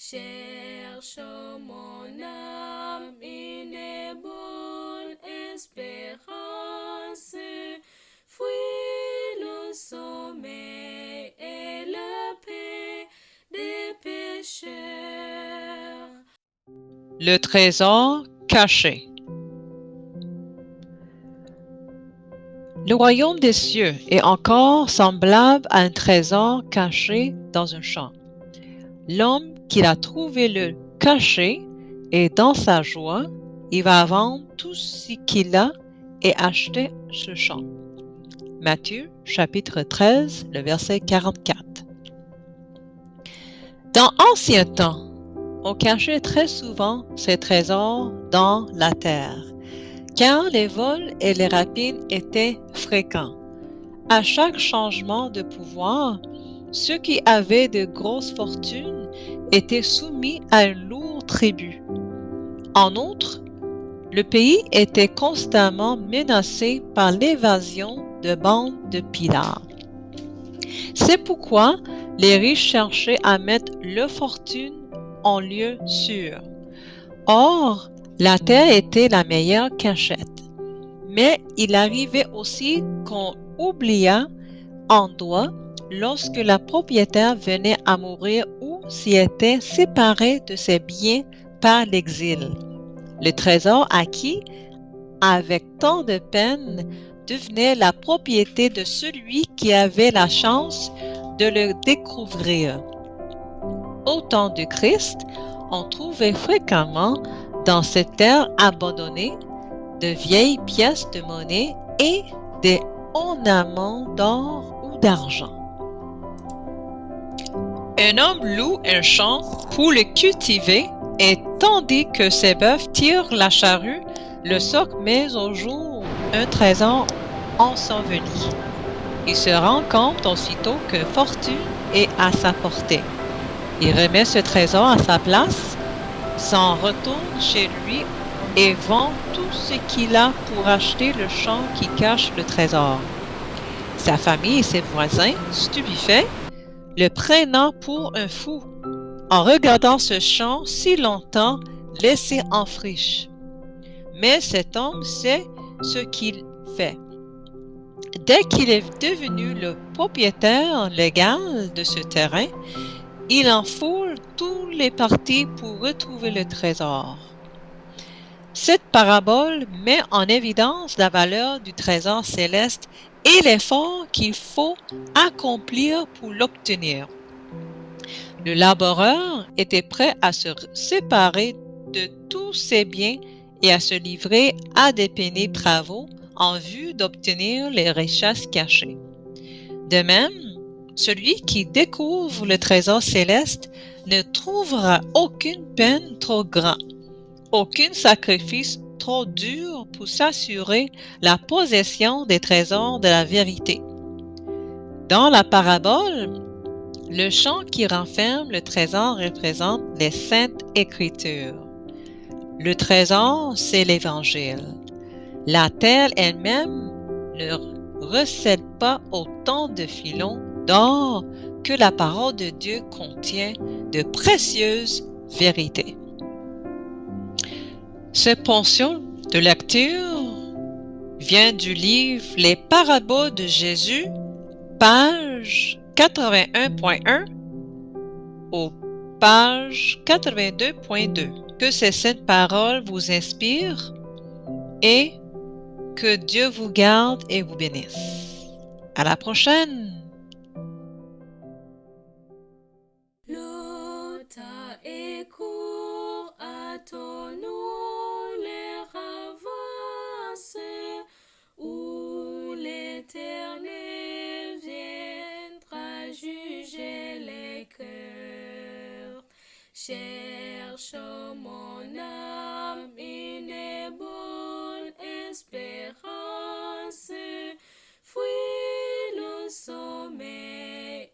Cherche mon âme une bonne espérance, fuis le sommeil et la paix des pécheurs. Le trésor caché. Le royaume des cieux est encore semblable à un trésor caché dans un champ. L'homme qui l'a trouvé le caché et dans sa joie, il va vendre tout ce qu'il a et acheter ce champ. Matthieu chapitre 13, le verset 44. Dans ancien temps, on cachait très souvent ces trésors dans la terre, car les vols et les rapines étaient fréquents. À chaque changement de pouvoir, ceux qui avaient de grosses fortunes étaient soumis à un lourd tribut. En outre, le pays était constamment menacé par l'évasion de bandes de pillards. C'est pourquoi les riches cherchaient à mettre leur fortune en lieu sûr. Or, la terre était la meilleure cachette. Mais il arrivait aussi qu'on oubliât en droit lorsque la propriétaire venait à mourir ou s'y était séparée de ses biens par l'exil. Le trésor acquis avec tant de peine devenait la propriété de celui qui avait la chance de le découvrir. Au temps du Christ, on trouvait fréquemment dans cette terre abandonnée de vieilles pièces de monnaie et des ornements d'or ou d'argent. Un homme loue un champ pour le cultiver et tandis que ses bœufs tirent la charrue, le soc met au jour un trésor enseveli. Il se rend compte aussitôt que fortune est à sa portée. Il remet ce trésor à sa place, s'en retourne chez lui et vend tout ce qu'il a pour acheter le champ qui cache le trésor. Sa famille et ses voisins, stupéfaits, le prenant pour un fou, en regardant ce champ si longtemps laissé en friche. Mais cet homme sait ce qu'il fait. Dès qu'il est devenu le propriétaire légal de ce terrain, il en foule tous les partis pour retrouver le trésor. Cette parabole met en évidence la valeur du trésor céleste et l'effort qu'il faut accomplir pour l'obtenir. Le laboureur était prêt à se séparer de tous ses biens et à se livrer à des pénibles travaux en vue d'obtenir les richesses cachées. De même, celui qui découvre le trésor céleste ne trouvera aucune peine trop grande, aucun sacrifice trop dur pour s'assurer la possession des trésors de la vérité. Dans la parabole, le champ qui renferme le trésor représente les saintes écritures. Le trésor, c'est l'Évangile. La terre elle-même ne recèle pas autant de filons d'or que la parole de Dieu contient de précieuses vérités. Cette portion de lecture vient du livre Les paraboles de Jésus, page 81.1 aux pages 82.2. Que ces saintes paroles vous inspirent et que Dieu vous garde et vous bénisse. À la prochaine! Le temps est court, hâtons-nous les avances, où l'Éternel viendra juger les cœurs. Cherche mon âme une bonne espérance, fuis le sommeil